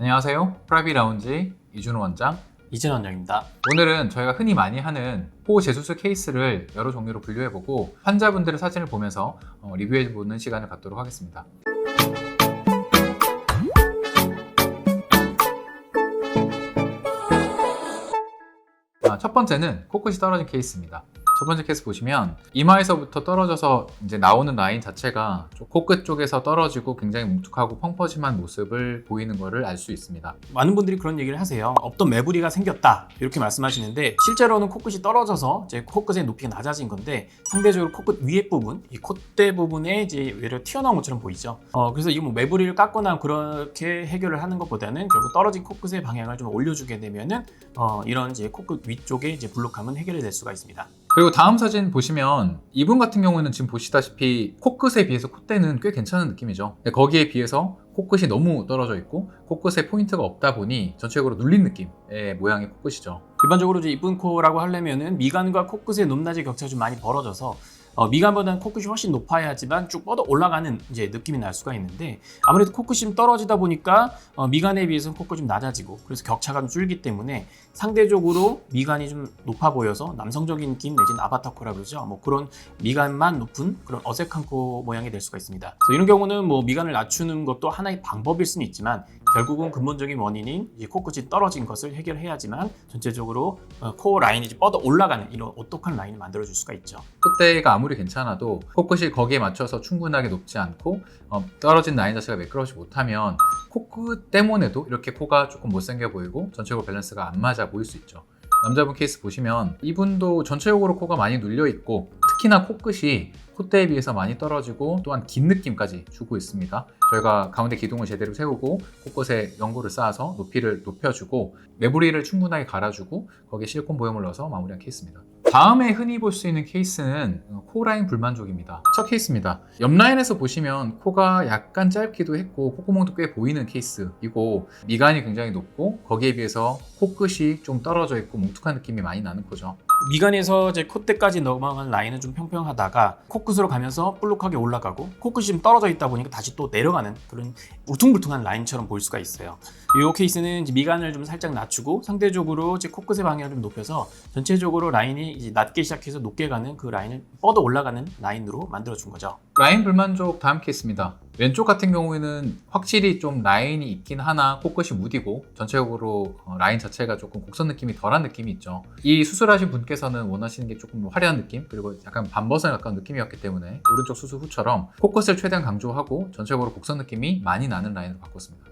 안녕하세요. 프라이빗 라운지 이준호 원장. 이진원 원장입니다. 오늘은 저희가 흔히 많이 하는 코 재수술 케이스를 여러 종류로 분류해보고 환자분들의 사진을 보면서 리뷰해보는 시간을 갖도록 하겠습니다. 첫 번째는 코끝이 떨어진 케이스입니다. 첫 번째 케이스 보시면 이마에서부터 떨어져서 이제 나오는 라인 자체가 코끝 쪽에서 떨어지고 굉장히 뭉툭하고 펑퍼짐한 모습을 보이는 것을 알 수 있습니다. 많은 분들이 그런 얘기를 하세요. 없던 매부리가 생겼다 이렇게 말씀하시는데, 실제로는 코끝이 떨어져서 이제 코끝의 높이가 낮아진 건데, 상대적으로 코끝 위에 부분, 이 콧대 부분에 이제 외려 튀어나온 것처럼 보이죠. 그래서 이거 뭐 매부리를 깎거나 그렇게 해결을 하는 것보다는 결국 떨어진 코끝의 방향을 좀 올려주게 되면은 이런 이제 코끝 위쪽에 이제 불룩함은 해결이 될 수가 있습니다. 그리고 다음 사진 보시면 이분 같은 경우에는 지금 보시다시피 코끝에 비해서 콧대는 꽤 괜찮은 느낌이죠. 거기에 비해서 코끝이 너무 떨어져 있고 코끝에 포인트가 없다 보니 전체적으로 눌린 느낌의 모양의 코끝이죠. 일반적으로 이제 이쁜 코라고 하려면은 미간과 코끝의 높낮이 격차가 좀 많이 벌어져서 미간보다는 코끝이 훨씬 높아야지만 쭉 뻗어 올라가는 이제 느낌이 날 수가 있는데, 아무래도 코끝이 좀 떨어지다 보니까 미간에 비해서는 코끝이 좀 낮아지고, 그래서 격차가 좀 줄기 때문에 상대적으로 미간이 좀 높아 보여서 남성적인 느낌 내지는 아바타 코라고 그러죠. 뭐 그런 미간만 높은 그런 어색한 코 모양이 될 수가 있습니다. 그래서 이런 경우는 뭐 미간을 낮추는 것도 하나의 방법일 수는 있지만, 결국은 근본적인 원인인 이 코끝이 떨어진 것을 해결해야지만 전체적으로 코 라인이 뻗어 올라가는 이런 오똑한 라인을 만들어줄 수가 있죠. 콧대가 아무리 괜찮아도 코끝이 거기에 맞춰서 충분하게 높지 않고 떨어진 라인 자체가 매끄러우지 못하면 코끝 때문에도 이렇게 코가 조금 못생겨 보이고 전체적으로 밸런스가 안 맞아 보일 수 있죠. 남자분 케이스 보시면 이분도 전체적으로 코가 많이 눌려 있고, 특히나 코끝이 콧대에 비해서 많이 떨어지고 또한 긴 느낌까지 주고 있습니다. 저희가 가운데 기둥을 제대로 세우고 코끝에 연고를 쌓아서 높이를 높여주고 매부리를 충분하게 갈아주고 거기에 실리콘 보형물 넣어서 마무리한 케이스입니다. 다음에 흔히 볼 수 있는 케이스는 코라인 불만족입니다. 첫 케이스입니다. 옆 라인에서 보시면 코가 약간 짧기도 했고 콧구멍도 꽤 보이는 케이스이고, 미간이 굉장히 높고 거기에 비해서 코끝이 좀 떨어져 있고 뭉툭한 느낌이 많이 나는 코죠. 미간에서 이제 콧대까지 넘어간 라인은 좀 평평하다가 코끝으로 가면서 볼록하게 올라가고, 코끝이 좀 떨어져 있다 보니까 다시 또 내려가는 그런 울퉁불퉁한 라인처럼 보일 수가 있어요. 이 케이스는 이제 미간을 좀 살짝 낮추고 상대적으로 이제 코끝의 방향을 좀 높여서 전체적으로 라인이 이제 낮게 시작해서 높게 가는 그 라인을 뻗어 올라가는 라인으로 만들어준 거죠. 라인 불만족 다음 케이스입니다. 왼쪽 같은 경우에는 확실히 좀 라인이 있긴 하나 코끝이 무디고 전체적으로 라인 자체가 조금 곡선 느낌이 덜한 느낌이 있죠. 이 수술하신 분께서는 원하시는 게 조금 화려한 느낌, 그리고 약간 반버선에 가까운 느낌이었기 때문에 오른쪽 수술 후처럼 코끝을 최대한 강조하고 전체적으로 곡선 느낌이 많이 나는 라인으로 바꿨습니다.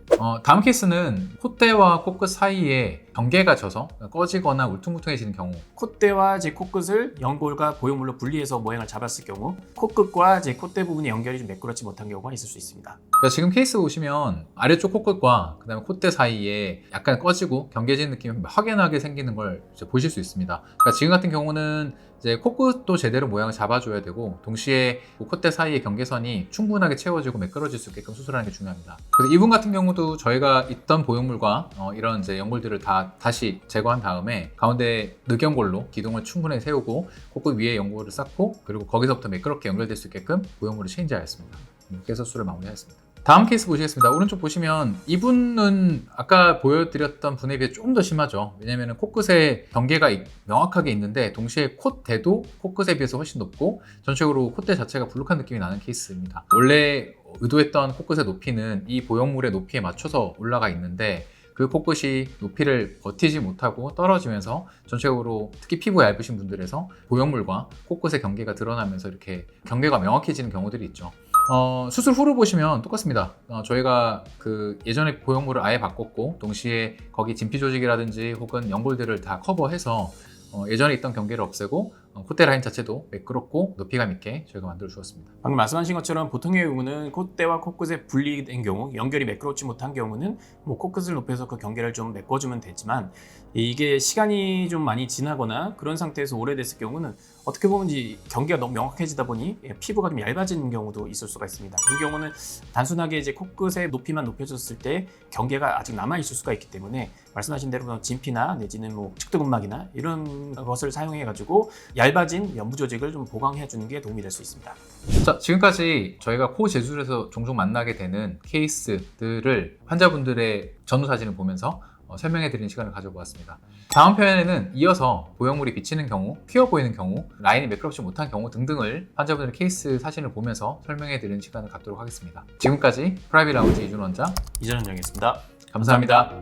다음 케이스는 콧대와 코끝 사이에 경계가 져서 꺼지거나 울퉁불퉁해지는 경우, 콧대와 이제 코끝을 연골과 보형물로 분리해서 모양을 잡았을 경우 코끝과 이제 콧대 부분의 연결이 좀 매끄럽지 못한 경우가 있을 수 있습니다. 그러니까 지금 케이스 보시면 아래쪽 코끝과 그다음에 콧대 사이에 약간 꺼지고 경계진 느낌이 확연하게 생기는 걸 이제 보실 수 있습니다. 그러니까 지금 같은 경우는 이제 코끝도 제대로 모양을 잡아줘야 되고, 동시에 콧대 사이의 경계선이 충분하게 채워지고 매끄러질 수 있게끔 수술하는 게 중요합니다. 그래서 이분 같은 경우도 저희가 있던 보형물과 이런 이제 연골들을 다시 제거한 다음에 가운데 늑연골로 기둥을 충분히 세우고 코끝 위에 연골을 쌓고, 그리고 거기서부터 매끄럽게 연결될 수 있게끔 보형물을 체인지하였습니다. 이렇게 해서 수술을 마무리하였습니다. 다음 케이스 보시겠습니다. 오른쪽 보시면 이분은 아까 보여드렸던 분에 비해 좀 더 심하죠. 왜냐면 코끝에 경계가 명확하게 있는데 동시에 콧대도 코끝에 비해서 훨씬 높고 전체적으로 콧대 자체가 불룩한 느낌이 나는 케이스입니다. 원래 의도했던 코끝의 높이는 이 보형물의 높이에 맞춰서 올라가 있는데 그 코끝이 높이를 버티지 못하고 떨어지면서 전체적으로 특히 피부가 얇으신 분들에서 보형물과 코끝의 경계가 드러나면서 이렇게 경계가 명확해지는 경우들이 있죠. 수술 후로 보시면 똑같습니다. 저희가 그 예전에 보형물을 아예 바꿨고 동시에 거기 진피 조직이라든지 혹은 연골들을 다 커버해서 예전에 있던 경계를 없애고 콧대 라인 자체도 매끄럽고 높이감 있게 저희가 만들어 주었습니다. 방금 말씀하신 것처럼 보통의 경우는 콧대와 코끝에 분리된 경우, 연결이 매끄럽지 못한 경우는 뭐 코끝을 높여서 그 경계를 좀 메꿔주면 되지만, 이게 시간이 좀 많이 지나거나 그런 상태에서 오래됐을 경우는 어떻게 보면 이 경계가 너무 명확해지다 보니 피부가 좀 얇아지는 경우도 있을 수가 있습니다. 그 경우는 단순하게 이제 코끝의 높이만 높여줬을 때 경계가 아직 남아 있을 수가 있기 때문에, 말씀하신 대로 진피나 내지는 뭐 측두근막이나 이런 것을 사용해 가지고 얇은 얇아진 연부 조직을 좀 보강해 주는 게 도움이 될 수 있습니다. 자, 지금까지 저희가 코 제술에서 종종 만나게 되는 케이스들을 환자분들의 전후 사진을 보면서 설명해 드리는 시간을 가져보았습니다. 다음 편에는 이어서 보형물이 비치는 경우, 휘어 보이는 경우, 라인이 매끄럽지 못한 경우 등등을 환자분들의 케이스 사진을 보면서 설명해 드리는 시간을 갖도록 하겠습니다. 지금까지 프라이빗 라운지 이준 원장 이전원장이었습니다. 감사합니다.